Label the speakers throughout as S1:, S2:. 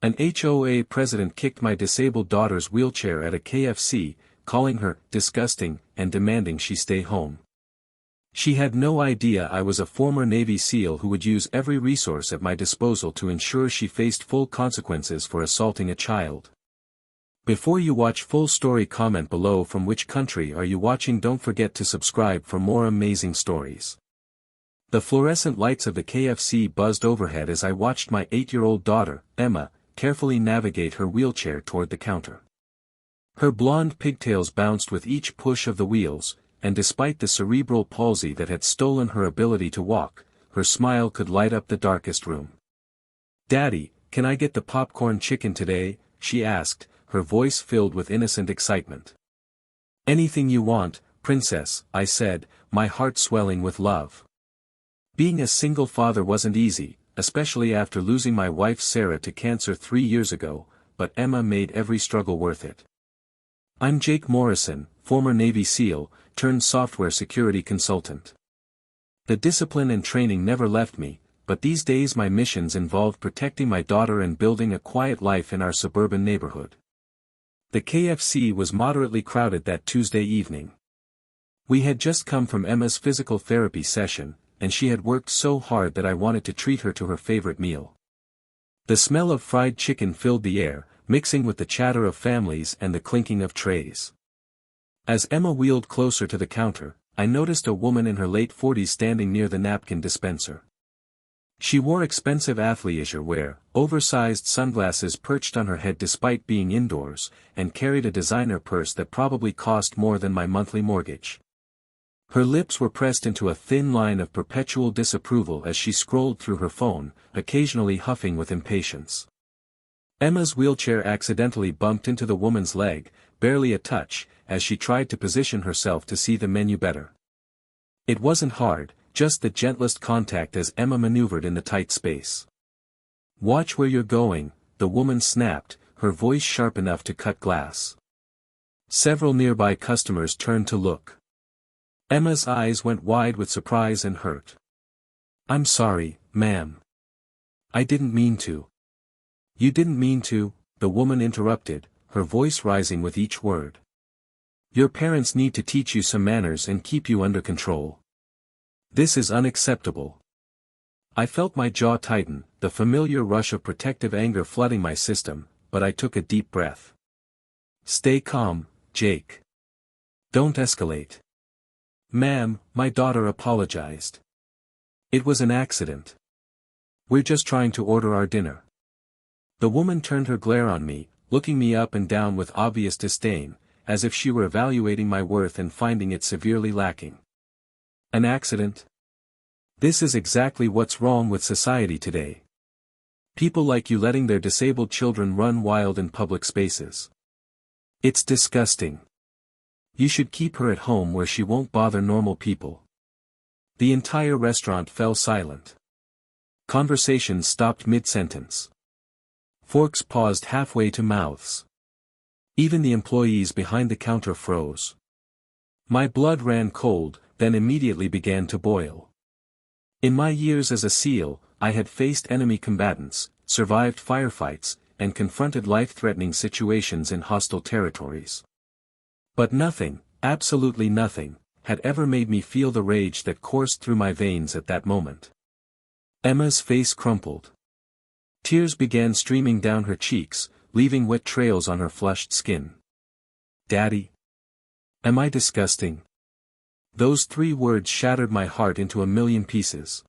S1: An HOA president kicked my disabled daughter's wheelchair at a KFC, calling her disgusting and demanding she stay home. She had no idea I was a former Navy SEAL who would use every resource at my disposal to ensure she faced full consequences for assaulting a child. Before you watch full story, comment below from which country are you watching. Don't forget to subscribe for more amazing stories. The fluorescent lights of the KFC buzzed overhead as I watched my 8-year-old daughter, Emma, carefully navigate her wheelchair toward the counter. Her blonde pigtails bounced with each push of the wheels, and despite the cerebral palsy that had stolen her ability to walk, her smile could light up the darkest room. "Daddy, can I get the popcorn chicken today?" she asked, her voice filled with innocent excitement. "Anything you want, princess," I said, my heart swelling with love. Being a single father wasn't easy, especially after losing my wife Sarah to cancer 3 years ago, but Emma made every struggle worth it. I'm Jake Morrison, former Navy SEAL, turned software security consultant. The discipline and training never left me, but these days my missions involve protecting my daughter and building a quiet life in our suburban neighborhood. The KFC was moderately crowded that Tuesday evening. We had just come from Emma's physical therapy session, and she had worked so hard that I wanted to treat her to her favorite meal. The smell of fried chicken filled the air, mixing with the chatter of families and the clinking of trays. As Emma wheeled closer to the counter, I noticed a woman in her late 40s standing near the napkin dispenser. She wore expensive athleisure wear, oversized sunglasses perched on her head despite being indoors, and carried a designer purse that probably cost more than my monthly mortgage. Her lips were pressed into a thin line of perpetual disapproval as she scrolled through her phone, occasionally huffing with impatience. Emma's wheelchair accidentally bumped into the woman's leg, barely a touch, as she tried to position herself to see the menu better. It wasn't hard, just the gentlest contact as Emma maneuvered in the tight space. "Watch where you're going," the woman snapped, her voice sharp enough to cut glass. Several nearby customers turned to look. Emma's eyes went wide with surprise and hurt. "I'm sorry, ma'am. I didn't mean to." "You didn't mean to," the woman interrupted, her voice rising with each word. "Your parents need to teach you some manners and keep you under control. This is unacceptable." I felt my jaw tighten, the familiar rush of protective anger flooding my system, but I took a deep breath. "Stay calm, Jake. Don't escalate." "Ma'am," my daughter apologized. "It was an accident. We're just trying to order our dinner." The woman turned her glare on me, looking me up and down with obvious disdain, as if she were evaluating my worth and finding it severely lacking. "An accident? This is exactly what's wrong with society today. People like you letting their disabled children run wild in public spaces. It's disgusting. You should keep her at home where she won't bother normal people." The entire restaurant fell silent. Conversations stopped mid-sentence. Forks paused halfway to mouths. Even the employees behind the counter froze. My blood ran cold, then immediately began to boil. In my years as a SEAL, I had faced enemy combatants, survived firefights, and confronted life-threatening situations in hostile territories. But nothing, absolutely nothing, had ever made me feel the rage that coursed through my veins at that moment. Emma's face crumpled. Tears began streaming down her cheeks, leaving wet trails on her flushed skin. "Daddy? Am I disgusting?" Those 3 words shattered my heart into a million pieces.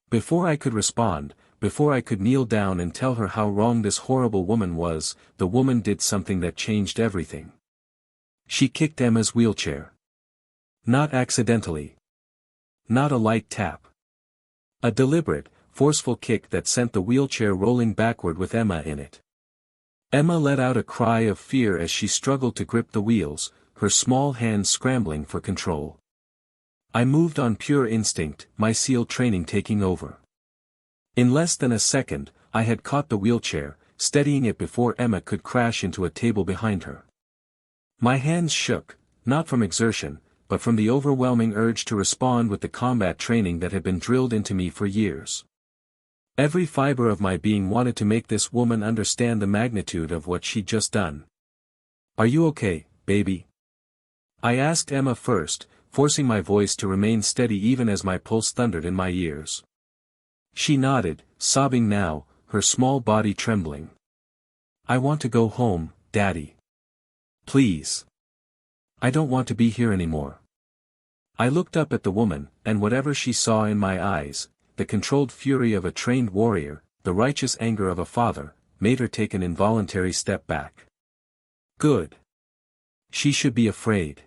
S1: Before I could respond, before I could kneel down and tell her how wrong this horrible woman was, the woman did something that changed everything. She kicked Emma's wheelchair. Not accidentally. Not a light tap. A deliberate, forceful kick that sent the wheelchair rolling backward with Emma in it. Emma let out a cry of fear as she struggled to grip the wheels, her small hands scrambling for control. I moved on pure instinct, my SEAL training taking over. In less than a second, I had caught the wheelchair, steadying it before Emma could crash into a table behind her. My hands shook, not from exertion, but from the overwhelming urge to respond with the combat training that had been drilled into me for years. Every fiber of my being wanted to make this woman understand the magnitude of what she'd just done. "Are you okay, baby?" I asked Emma first, forcing my voice to remain steady even as my pulse thundered in my ears. She nodded, sobbing now, her small body trembling. "I want to go home, Daddy. Please. I don't want to be here anymore." I looked up at the woman, and whatever she saw in my eyes, the controlled fury of a trained warrior, the righteous anger of a father, made her take an involuntary step back. "Good. She should be afraid.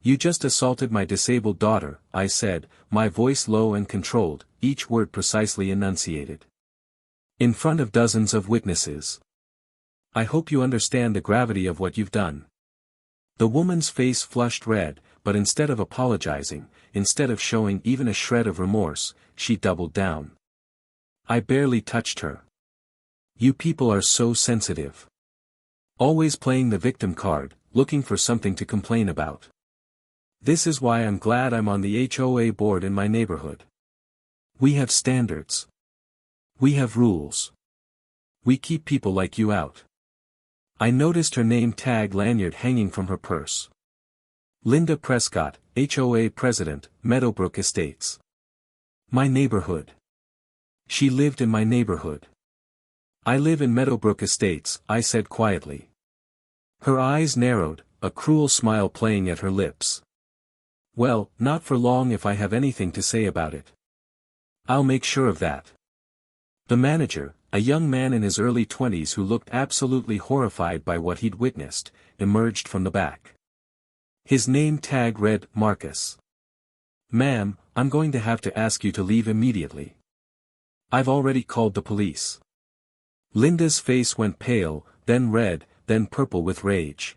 S1: You just assaulted my disabled daughter," I said, my voice low and controlled, each word precisely enunciated. "In front of dozens of witnesses. I hope you understand the gravity of what you've done." The woman's face flushed red, but instead of apologizing, instead of showing even a shred of remorse, she doubled down. "I barely touched her. You people are so sensitive. Always playing the victim card, looking for something to complain about. This is why I'm glad I'm on the HOA board in my neighborhood. We have standards. We have rules. We keep people like you out." I noticed her name tag lanyard hanging from her purse. Linda Prescott, HOA President, Meadowbrook Estates. My neighborhood. She lived in my neighborhood. "I live in Meadowbrook Estates," I said quietly. Her eyes narrowed, a cruel smile playing at her lips. "Well, not for long if I have anything to say about it. I'll make sure of that." The manager, a young man in his early 20s who looked absolutely horrified by what he'd witnessed, emerged from the back. His name tag read Marcus. "Ma'am, I'm going to have to ask you to leave immediately. I've already called the police." Linda's face went pale, then red, then purple with rage.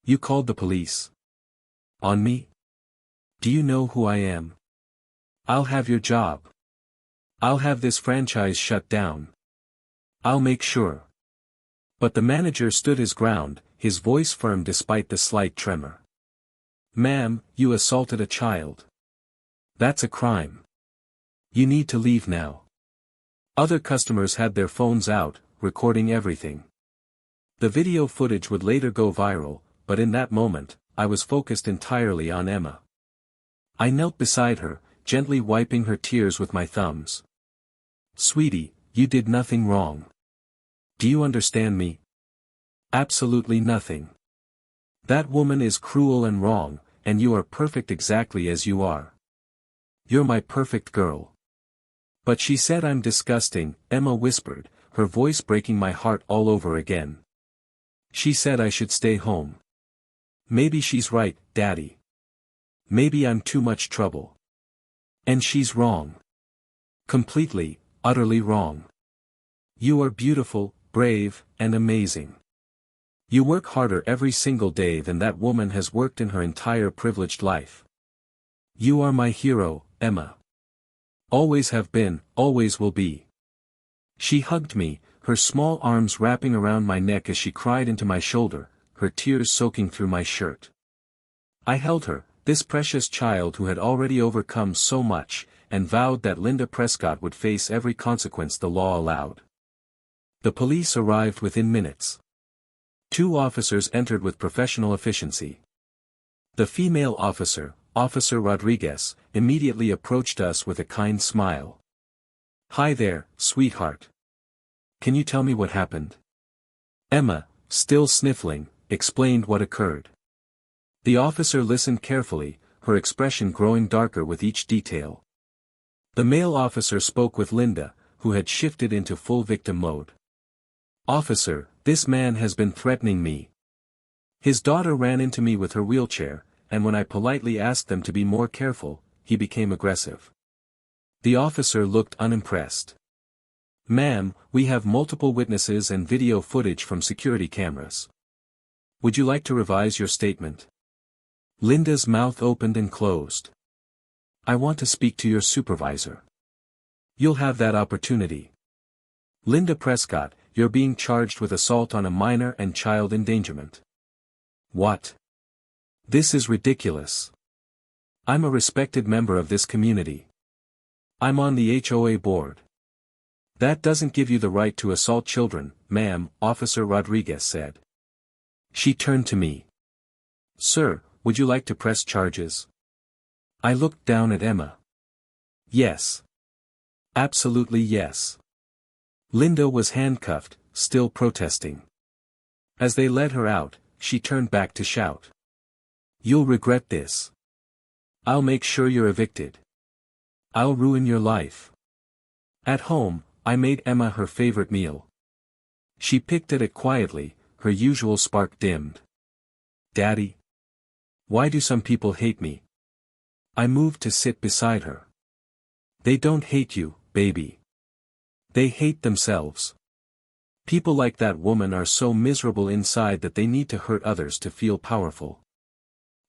S1: "You called the police? On me? Do you know who I am? I'll have your job. I'll have this franchise shut down. I'll make sure." But the manager stood his ground, his voice firm despite the slight tremor. "Ma'am, you assaulted a child. That's a crime. You need to leave now." Other customers had their phones out, recording everything. The video footage would later go viral, but in that moment, I was focused entirely on Emma. I knelt beside her, gently wiping her tears with my thumbs. "Sweetie, you did nothing wrong. Do you understand me? Absolutely nothing. That woman is cruel and wrong, and you are perfect exactly as you are. You're my perfect girl." "But she said I'm disgusting," Emma whispered, her voice breaking my heart all over again. "She said I should stay home. Maybe she's right, Daddy. Maybe I'm too much trouble. And she's wrong. Completely, utterly wrong. You are beautiful, brave, and amazing. You work harder every single day than that woman has worked in her entire privileged life. You are my hero, Emma. Always have been, always will be." She hugged me, her small arms wrapping around my neck as she cried into my shoulder, her tears soaking through my shirt. I held her, this precious child who had already overcome so much, and vowed that Linda Prescott would face every consequence the law allowed. The police arrived within minutes. 2 officers entered with professional efficiency. The female officer, Officer Rodriguez, immediately approached us with a kind smile. "Hi there, sweetheart. Can you tell me what happened?" Emma, still sniffling, explained what occurred. The officer listened carefully, her expression growing darker with each detail. The male officer spoke with Linda, who had shifted into full victim mode. "Officer, this man has been threatening me. His daughter ran into me with her wheelchair, and when I politely asked them to be more careful, he became aggressive." The officer looked unimpressed. "Ma'am, we have multiple witnesses and video footage from security cameras. Would you like to revise your statement?" Linda's mouth opened and closed. "I want to speak to your supervisor." "You'll have that opportunity. Linda Prescott, you're being charged with assault on a minor and child endangerment." "What? This is ridiculous. I'm a respected member of this community. I'm on the HOA board. That doesn't give you the right to assault children, ma'am, Officer Rodriguez said. She turned to me. Sir, would you like to press charges? I looked down at Emma. Yes. Absolutely yes. Linda was handcuffed, still protesting. As they led her out, she turned back to shout. You'll regret this. I'll make sure you're evicted. I'll ruin your life. At home, I made Emma her favorite meal. She picked at it quietly, her usual spark dimmed. Daddy? Why do some people hate me? I moved to sit beside her. They don't hate you, baby. They hate themselves. People like that woman are so miserable inside that they need to hurt others to feel powerful.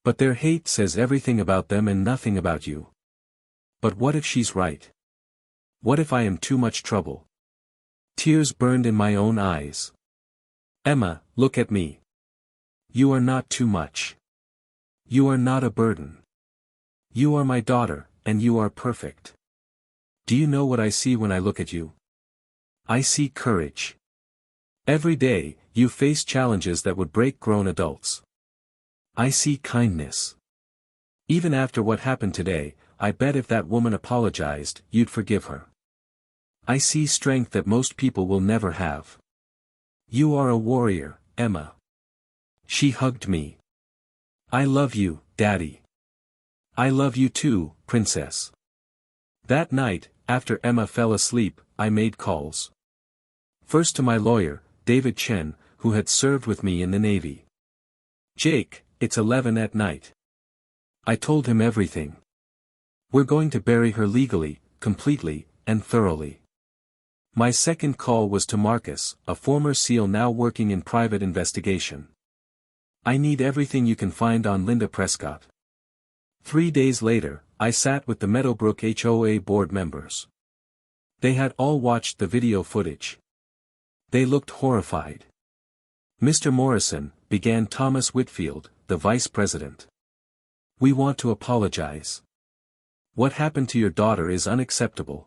S1: But their hate says everything about them and nothing about you. But what if she's right? What if I am too much trouble? Tears burned in my own eyes. Emma, look at me. You are not too much. You are not a burden. You are my daughter, and you are perfect. Do you know what I see when I look at you? I see courage. Every day, you face challenges that would break grown adults. I see kindness. Even after what happened today, I bet if that woman apologized, you'd forgive her. I see strength that most people will never have. You are a warrior, Emma. She hugged me. I love you, Daddy. I love you too, Princess. That night, after Emma fell asleep, I made calls. First to my lawyer, David Chen, who had served with me in the Navy. Jake, it's 11 at night. I told him everything. We're going to bury her legally, completely, and thoroughly. My second call was to Marcus, a former SEAL now working in private investigation. I need everything you can find on Linda Prescott. 3 days later, I sat with the Meadowbrook HOA board members. They had all watched the video footage. They looked horrified. Mr. Morrison, began Thomas Whitfield, the vice president. We want to apologize. What happened to your daughter is unacceptable.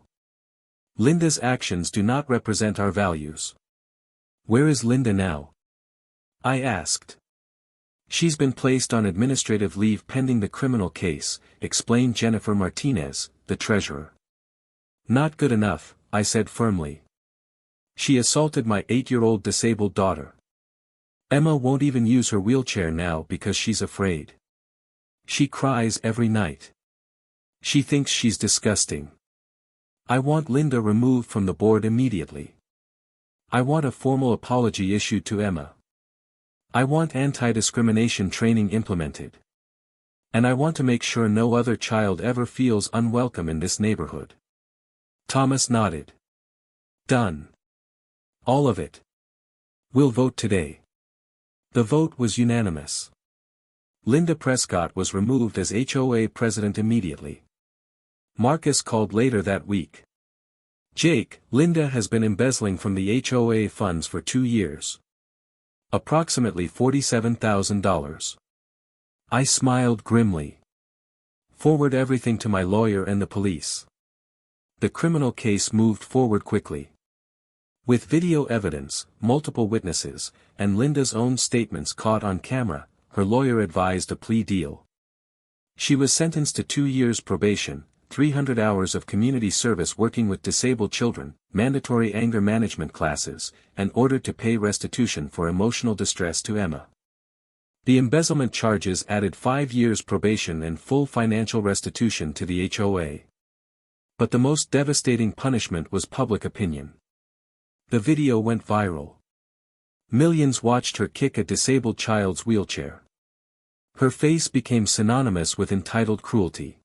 S1: Linda's actions do not represent our values. Where is Linda now? I asked. She's been placed on administrative leave pending the criminal case, explained Jennifer Martinez, the treasurer. Not good enough, I said firmly. She assaulted my 8-year-old disabled daughter. Emma won't even use her wheelchair now because she's afraid. She cries every night. She thinks she's disgusting. I want Linda removed from the board immediately. I want a formal apology issued to Emma. I want anti-discrimination training implemented. And I want to make sure no other child ever feels unwelcome in this neighborhood. Thomas nodded. Done. All of it. We'll vote today. The vote was unanimous. Linda Prescott was removed as HOA president immediately. Marcus called later that week. Jake, Linda has been embezzling from the HOA funds for 2 years. Approximately $47,000. I smiled grimly. Forward everything to my lawyer and the police. The criminal case moved forward quickly. With video evidence, multiple witnesses, and Linda's own statements caught on camera, her lawyer advised a plea deal. She was sentenced to 2 years probation, 300 hours of community service working with disabled children, mandatory anger management classes, and ordered to pay restitution for emotional distress to Emma. The embezzlement charges added 5 years probation and full financial restitution to the HOA. But the most devastating punishment was public opinion. The video went viral. Millions watched her kick a disabled child's wheelchair. Her face became synonymous with entitled cruelty.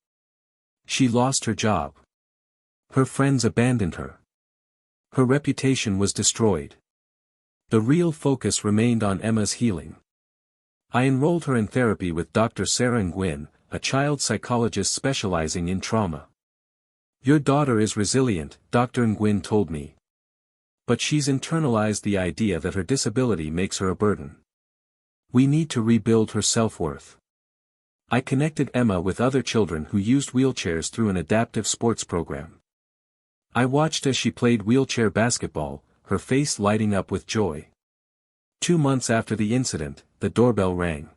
S1: She lost her job. Her friends abandoned her. Her reputation was destroyed. The real focus remained on Emma's healing. I enrolled her in therapy with Dr. Sarah Nguyen, a child psychologist specializing in trauma. Your daughter is resilient, Dr. Nguyen told me. But she's internalized the idea that her disability makes her a burden. We need to rebuild her self-worth. I connected Emma with other children who used wheelchairs through an adaptive sports program. I watched as she played wheelchair basketball, her face lighting up with joy. 2 months after the incident, the doorbell rang.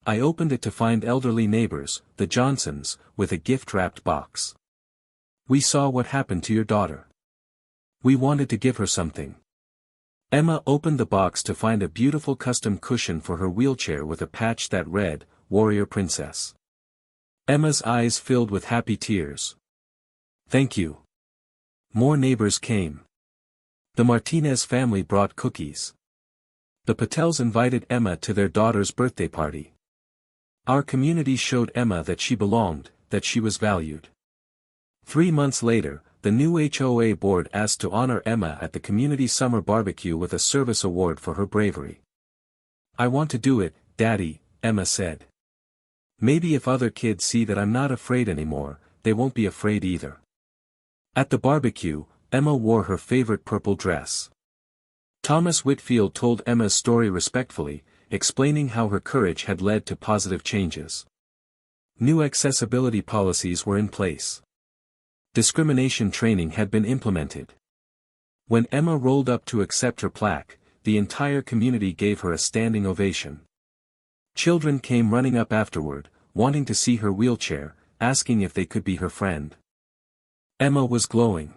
S1: I opened it to find elderly neighbors, the Johnsons, with a gift-wrapped box. "We saw what happened to your daughter. We wanted to give her something." Emma opened the box to find a beautiful custom cushion for her wheelchair with a patch that read, "Warrior Princess." Emma's eyes filled with happy tears. "Thank you." More neighbors came. The Martinez family brought cookies. The Patels invited Emma to their daughter's birthday party. Our community showed Emma that she belonged, that she was valued. 3 months later, the new HOA board asked to honor Emma at the community summer barbecue with a service award for her bravery. "I want to do it, Daddy," Emma said. "Maybe if other kids see that I'm not afraid anymore, they won't be afraid either." At the barbecue, Emma wore her favorite purple dress. Thomas Whitfield told Emma's story respectfully, explaining how her courage had led to positive changes. New accessibility policies were in place. Discrimination training had been implemented. When Emma rolled up to accept her plaque, the entire community gave her a standing ovation. Children came running up afterward, wanting to see her wheelchair, asking if they could be her friend. Emma was glowing.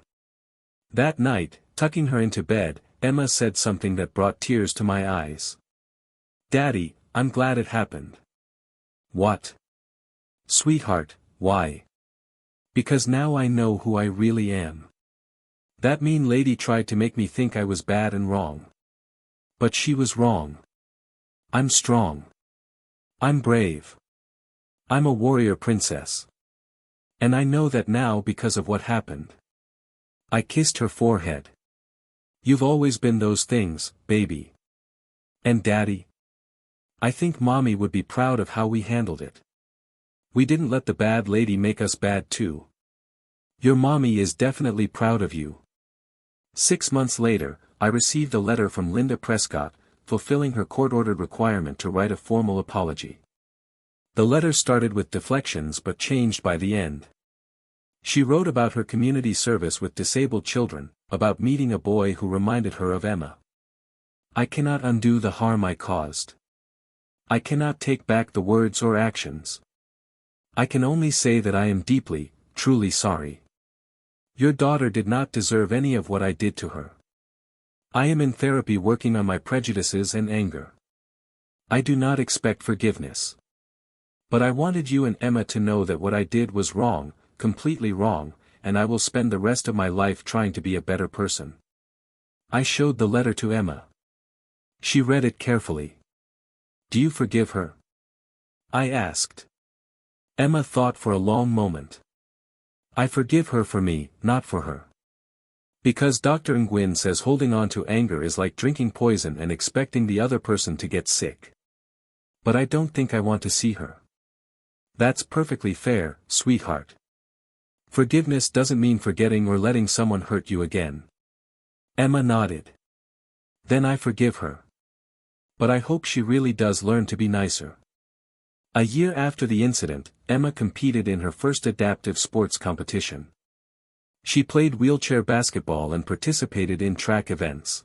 S1: That night, tucking her into bed, Emma said something that brought tears to my eyes. "Daddy, I'm glad it happened." "What?" "Sweetheart, why?" "Because now I know who I really am. That mean lady tried to make me think I was bad and wrong. But she was wrong. I'm strong. I'm brave. I'm a warrior princess. And I know that now because of what happened." I kissed her forehead. "You've always been those things, baby." "And Daddy? I think Mommy would be proud of how we handled it. We didn't let the bad lady make us bad too. Your Mommy is definitely proud of you." 6 months later, I received a letter from Linda Prescott, fulfilling her court-ordered requirement to write a formal apology. The letter started with deflections but changed by the end. She wrote about her community service with disabled children, about meeting a boy who reminded her of Emma. "I cannot undo the harm I caused. I cannot take back the words or actions. I can only say that I am deeply, truly sorry. Your daughter did not deserve any of what I did to her. I am in therapy working on my prejudices and anger. I do not expect forgiveness. But I wanted you and Emma to know that what I did was wrong, completely wrong, and I will spend the rest of my life trying to be a better person." I showed the letter to Emma. She read it carefully. "Do you forgive her?" I asked. Emma thought for a long moment. "I forgive her for me, not for her. Because Dr. Nguyen says holding on to anger is like drinking poison and expecting the other person to get sick. But I don't think I want to see her." "That's perfectly fair, sweetheart. Forgiveness doesn't mean forgetting or letting someone hurt you again." Emma nodded. "Then I forgive her. But I hope she really does learn to be nicer." A year after the incident, Emma competed in her first adaptive sports competition. She played wheelchair basketball and participated in track events.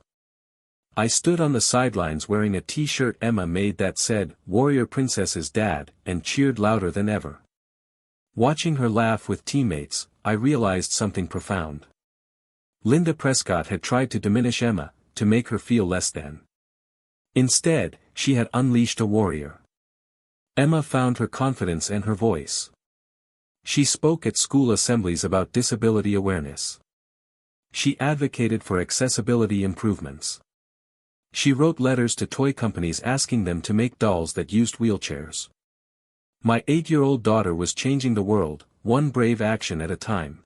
S1: I stood on the sidelines wearing a t-shirt Emma made that said, "Warrior Princess's Dad," and cheered louder than ever. Watching her laugh with teammates, I realized something profound. Linda Prescott had tried to diminish Emma, to make her feel less than. Instead, she had unleashed a warrior. Emma found her confidence and her voice. She spoke at school assemblies about disability awareness. She advocated for accessibility improvements. She wrote letters to toy companies asking them to make dolls that used wheelchairs. My 8-year-old daughter was changing the world, one brave action at a time.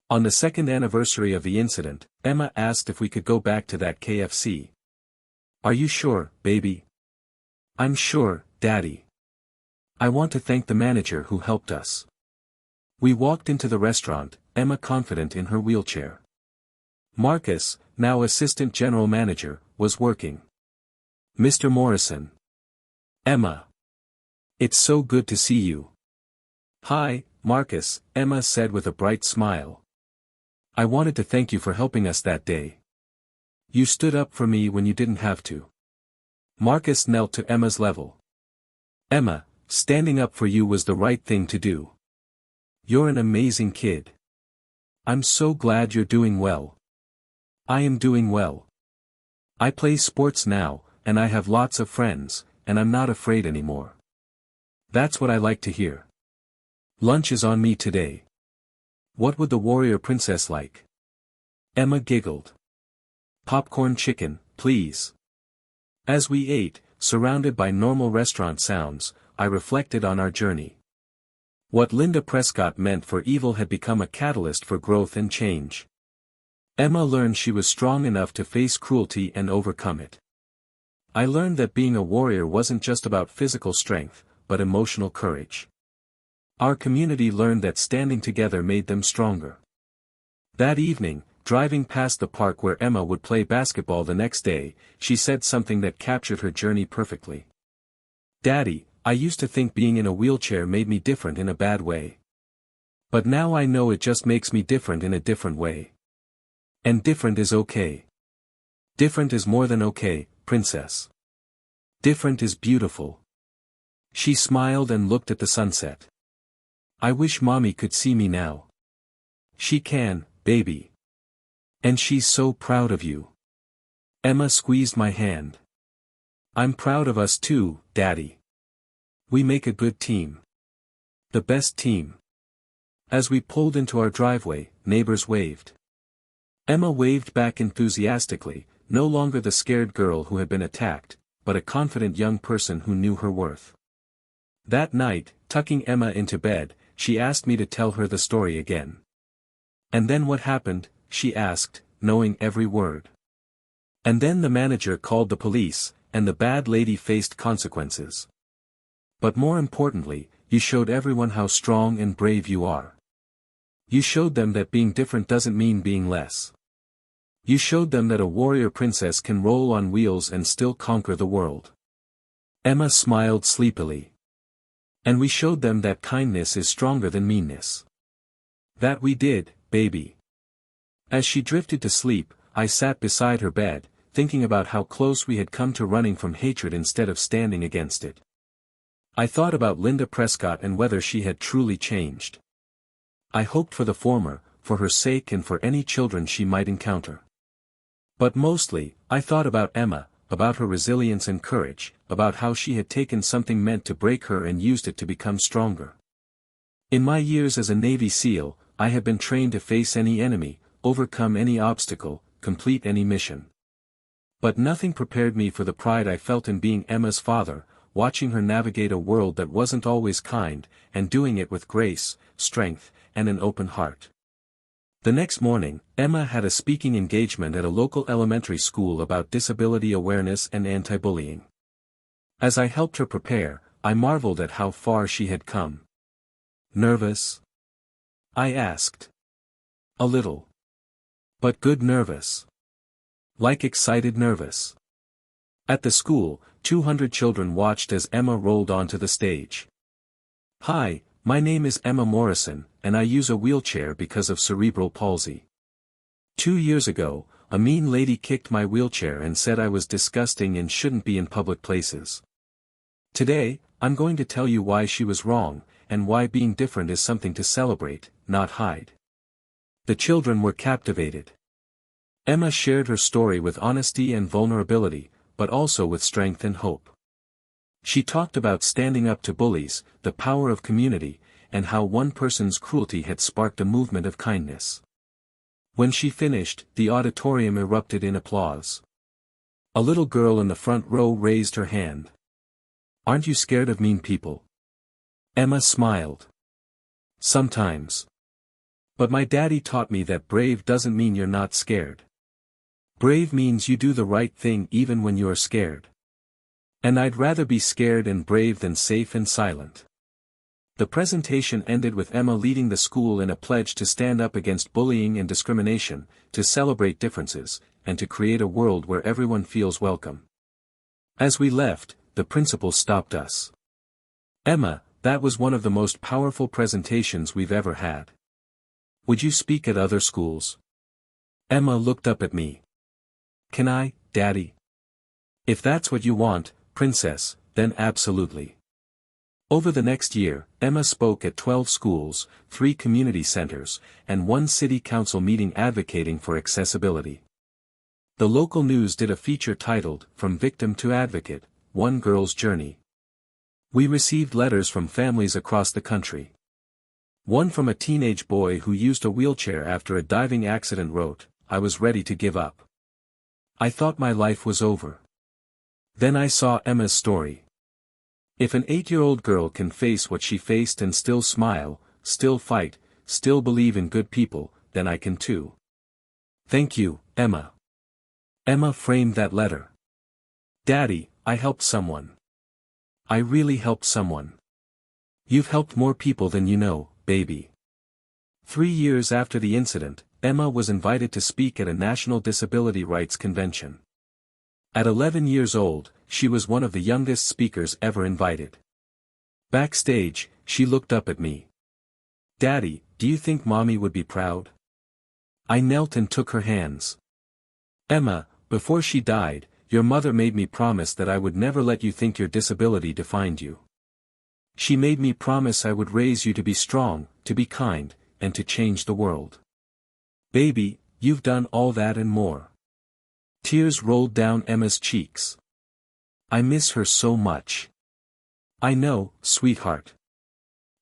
S1: On the second anniversary of the incident, Emma asked if we could go back to that KFC. "Are you sure, baby?" "I'm sure, Daddy. I want to thank the manager who helped us." We walked into the restaurant, Emma confident in her wheelchair. Marcus, now assistant general manager, was working. "Mr. Morrison." "Emma. It's so good to see you." "Hi, Marcus," Emma said with a bright smile. I wanted to thank you for helping us that day. You stood up for me when you didn't have to. Marcus knelt to Emma's level. Emma, standing up for you was the right thing to do. You're an amazing kid. I'm so glad you're doing well. I am doing well. I play sports now, and I have lots of friends, and I'm not afraid anymore. That's what I like to hear. Lunch is on me today. What would the warrior princess like? Emma giggled. Popcorn chicken, please. As we ate, surrounded by normal restaurant sounds, I reflected on our journey. What Linda Prescott meant for evil had become a catalyst for growth and change. Emma learned she was strong enough to face cruelty and overcome it. I learned that being a warrior wasn't just about physical strength, but emotional courage. Our community learned that standing together made them stronger. That evening, driving past the park where Emma would play basketball the next day, she said something that captured her journey perfectly. Daddy, I used to think being in a wheelchair made me different in a bad way. But now I know it just makes me different in a different way. And different is okay. Different is more than okay, princess. Different is beautiful. She smiled and looked at the sunset. I wish Mommy could see me now. She can, baby. And she's so proud of you. Emma squeezed my hand. I'm proud of us too, Daddy. We make a good team. The best team. As we pulled into our driveway, neighbors waved. Emma waved back enthusiastically, no longer the scared girl who had been attacked, but a confident young person who knew her worth. That night, tucking Emma into bed, she asked me to tell her the story again. And then what happened, she asked, knowing every word. And then the manager called the police, and the bad lady faced consequences. But more importantly, you showed everyone how strong and brave you are. You showed them that being different doesn't mean being less. You showed them that a warrior princess can roll on wheels and still conquer the world. Emma smiled sleepily. And we showed them that kindness is stronger than meanness. That we did, baby. As she drifted to sleep, I sat beside her bed, thinking about how close we had come to running from hatred instead of standing against it. I thought about Linda Prescott and whether she had truly changed. I hoped for the former, for her sake and for any children she might encounter. But mostly, I thought about Emma, about her resilience and courage, about how she had taken something meant to break her and used it to become stronger. In my years as a Navy SEAL, I had been trained to face any enemy, overcome any obstacle, complete any mission. But nothing prepared me for the pride I felt in being Emma's father, watching her navigate a world that wasn't always kind, and doing it with grace, strength, and an open heart. The next morning, Emma had a speaking engagement at a local elementary school about disability awareness and anti-bullying. As I helped her prepare, I marveled at how far she had come. Nervous? I asked. A little. But good nervous. Like excited nervous. At the school, 200 children watched as Emma rolled onto the stage. Hi, my name is Emma Morrison, and I use a wheelchair because of cerebral palsy. 2 years ago, a mean lady kicked my wheelchair and said I was disgusting and shouldn't be in public places. Today, I'm going to tell you why she was wrong, and why being different is something to celebrate, not hide. The children were captivated. Emma shared her story with honesty and vulnerability, but also with strength and hope. She talked about standing up to bullies, the power of community, and how one person's cruelty had sparked a movement of kindness. When she finished, the auditorium erupted in applause. A little girl in the front row raised her hand. Aren't you scared of mean people? Emma smiled. Sometimes. But my daddy taught me that brave doesn't mean you're not scared. Brave means you do the right thing even when you're scared. And I'd rather be scared and brave than safe and silent. The presentation ended with Emma leading the school in a pledge to stand up against bullying and discrimination, to celebrate differences, and to create a world where everyone feels welcome. As we left, the principal stopped us. Emma, that was one of the most powerful presentations we've ever had. Would you speak at other schools? Emma looked up at me. Can I, Daddy? If that's what you want, Princess, then absolutely. Over the next year, Emma spoke at 12 schools, 3 community centers, and 1 city council meeting advocating for accessibility. The local news did a feature titled, From Victim to Advocate, One Girl's Journey. We received letters from families across the country. One from a teenage boy who used a wheelchair after a diving accident wrote, I was ready to give up. I thought my life was over. Then I saw Emma's story. If an 8-year-old girl can face what she faced and still smile, still fight, still believe in good people, then I can too. Thank you, Emma. Emma framed that letter. Daddy, I helped someone. I really helped someone. You've helped more people than you know, baby. 3 years after the incident, Emma was invited to speak at a national disability rights convention. At 11 years old, she was one of the youngest speakers ever invited. Backstage, she looked up at me. Daddy, do you think Mommy would be proud? I knelt and took her hands. Emma, before she died, your mother made me promise that I would never let you think your disability defined you. She made me promise I would raise you to be strong, to be kind, and to change the world. Baby, you've done all that and more. Tears rolled down Emma's cheeks. I miss her so much. I know, sweetheart.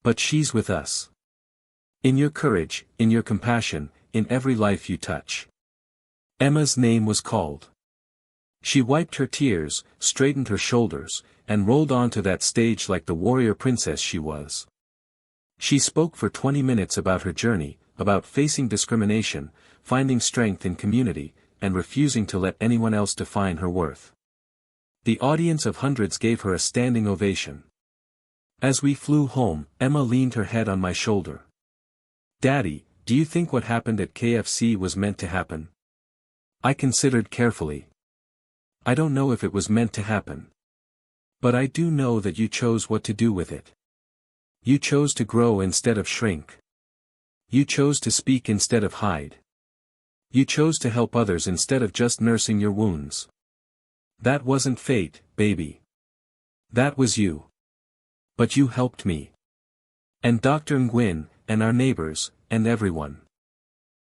S1: But she's with us. In your courage, in your compassion, in every life you touch. Emma's name was called. She wiped her tears, straightened her shoulders, and rolled onto that stage like the warrior princess she was. She spoke for 20 minutes about her journey, about facing discrimination, finding strength in community, and refusing to let anyone else define her worth. The audience of hundreds gave her a standing ovation. As we flew home, Emma leaned her head on my shoulder. Daddy, do you think what happened at KFC was meant to happen? I considered carefully. I don't know if it was meant to happen. But I do know that you chose what to do with it. You chose to grow instead of shrink. You chose to speak instead of hide. You chose to help others instead of just nursing your wounds. That wasn't fate, baby. That was you. But you helped me. And Dr. Nguyen, and our neighbors, and everyone.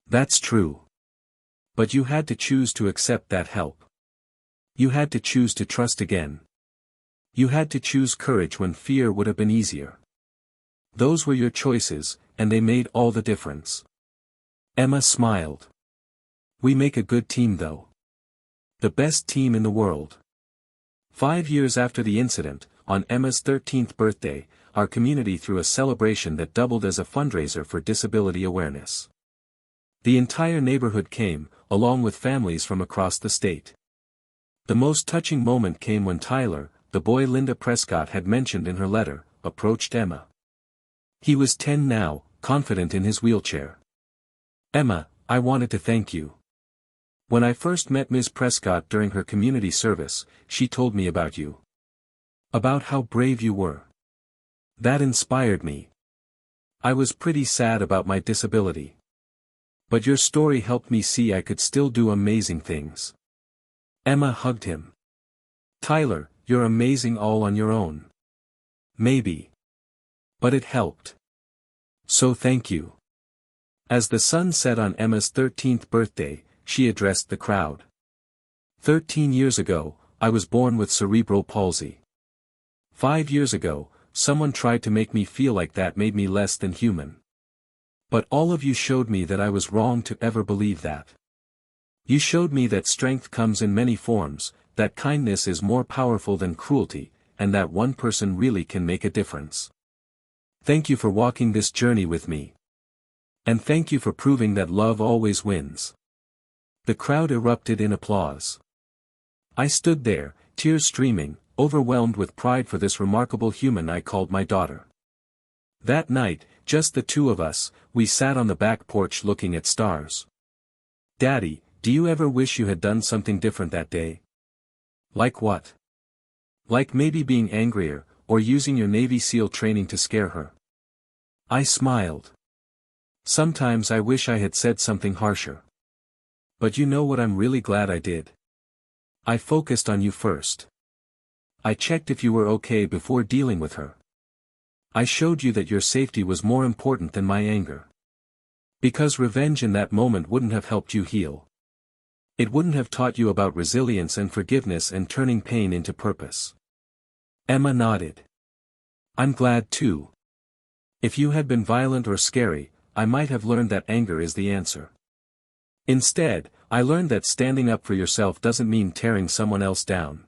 S1: That's true. But you had to choose to accept that help. You had to choose to trust again. You had to choose courage when fear would have been easier. Those were your choices, and they made all the difference. Emma smiled. We make a good team though. The best team in the world. 5 years after the incident, on Emma's 13th birthday, our community threw a celebration that doubled as a fundraiser for disability awareness. The entire neighborhood came, along with families from across the state. The most touching moment came when Tyler, the boy Linda Prescott had mentioned in her letter, approached Emma. He was 10 now, confident in his wheelchair. Emma, I wanted to thank you. When I first met Ms. Prescott during her community service, she told me about you. About how brave you were. That inspired me. I was pretty sad about my disability. But your story helped me see I could still do amazing things. Emma hugged him. Tyler, you're amazing all on your own. Maybe. But it helped. So thank you. As the sun set on Emma's 13th birthday, she addressed the crowd. 13 years ago, I was born with cerebral palsy. 5 years ago, someone tried to make me feel like that made me less than human. But all of you showed me that I was wrong to ever believe that. You showed me that strength comes in many forms, that kindness is more powerful than cruelty, and that one person really can make a difference. Thank you for walking this journey with me. And thank you for proving that love always wins. The crowd erupted in applause. I stood there, tears streaming, overwhelmed with pride for this remarkable human I called my daughter. That night, just the two of us, we sat on the back porch looking at stars. Daddy, do you ever wish you had done something different that day? Like what? Like maybe being angrier, or using your Navy SEAL training to scare her. I smiled. Sometimes I wish I had said something harsher. But you know what I'm really glad I did? I focused on you first. I checked if you were okay before dealing with her. I showed you that your safety was more important than my anger. Because revenge in that moment wouldn't have helped you heal. It wouldn't have taught you about resilience and forgiveness and turning pain into purpose. Emma nodded. I'm glad too. If you had been violent or scary, I might have learned that anger is the answer. Instead, I learned that standing up for yourself doesn't mean tearing someone else down.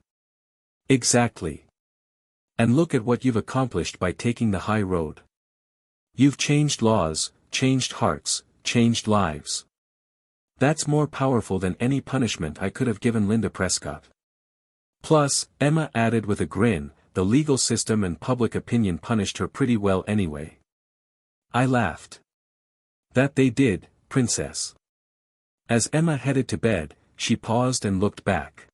S1: Exactly. And look at what you've accomplished by taking the high road. You've changed laws, changed hearts, changed lives. That's more powerful than any punishment I could have given Linda Prescott. Plus, Emma added with a grin, the legal system and public opinion punished her pretty well anyway. I laughed. That they did, princess. As Emma headed to bed, she paused and looked back.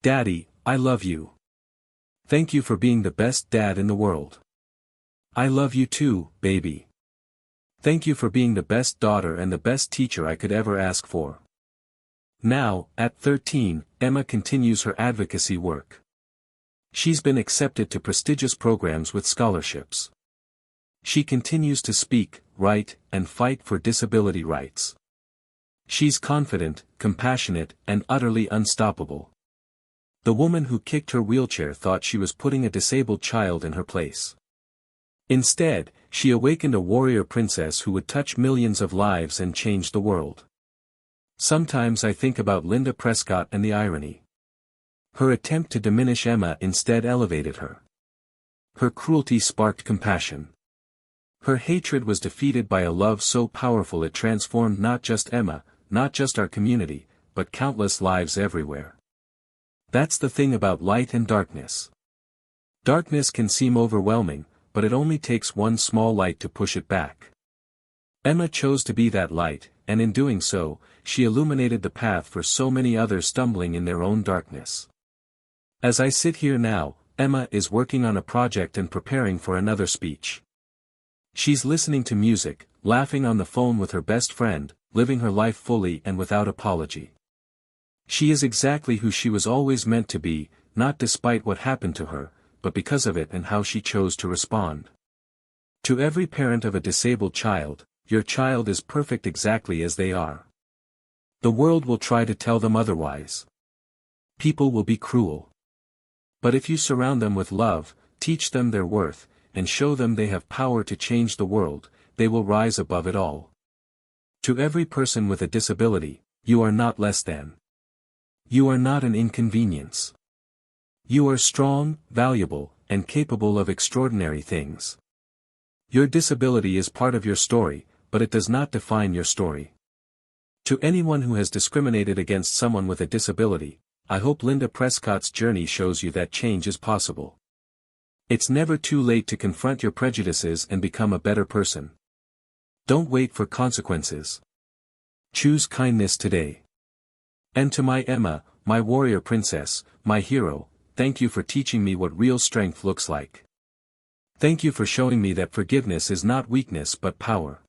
S1: Daddy, I love you. Thank you for being the best dad in the world. I love you too, baby. Thank you for being the best daughter and the best teacher I could ever ask for. Now, at 13, Emma continues her advocacy work. She's been accepted to prestigious programs with scholarships. She continues to speak, write, and fight for disability rights. She's confident, compassionate, and utterly unstoppable. The woman who kicked her wheelchair thought she was putting a disabled child in her place. Instead, she awakened a warrior princess who would touch millions of lives and change the world. Sometimes I think about Linda Prescott and the irony. Her attempt to diminish Emma instead elevated her. Her cruelty sparked compassion. Her hatred was defeated by a love so powerful it transformed not just Emma, not just our community, but countless lives everywhere. That's the thing about light and darkness. Darkness can seem overwhelming, but it only takes one small light to push it back. Emma chose to be that light, and in doing so, she illuminated the path for so many others stumbling in their own darkness. As I sit here now, Emma is working on a project and preparing for another speech. She's listening to music, laughing on the phone with her best friend, living her life fully and without apology. She is exactly who she was always meant to be, not despite what happened to her, but because of it and how she chose to respond. To every parent of a disabled child, your child is perfect exactly as they are. The world will try to tell them otherwise. People will be cruel. But if you surround them with love, teach them their worth, and show them they have power to change the world, they will rise above it all. To every person with a disability, you are not less than. You are not an inconvenience. You are strong, valuable, and capable of extraordinary things. Your disability is part of your story, but it does not define your story. To anyone who has discriminated against someone with a disability, I hope Linda Prescott's journey shows you that change is possible. It's never too late to confront your prejudices and become a better person. Don't wait for consequences. Choose kindness today. And to my Emma, my warrior princess, my hero, thank you for teaching me what real strength looks like. Thank you for showing me that forgiveness is not weakness but power.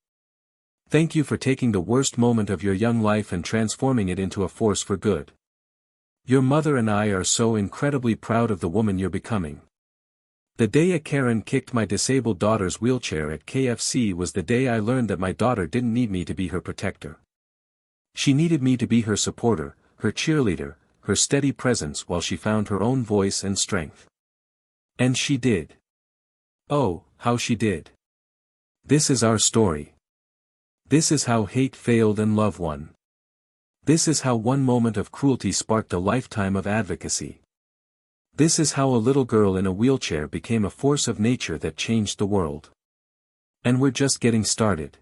S1: Thank you for taking the worst moment of your young life and transforming it into a force for good. Your mother and I are so incredibly proud of the woman you're becoming. The day a Karen kicked my disabled daughter's wheelchair at KFC was the day I learned that my daughter didn't need me to be her protector. She needed me to be her supporter, her cheerleader, her steady presence while she found her own voice and strength. And she did. Oh, how she did. This is our story. This is how hate failed and love won. This is how one moment of cruelty sparked a lifetime of advocacy. This is how a little girl in a wheelchair became a force of nature that changed the world. And we're just getting started.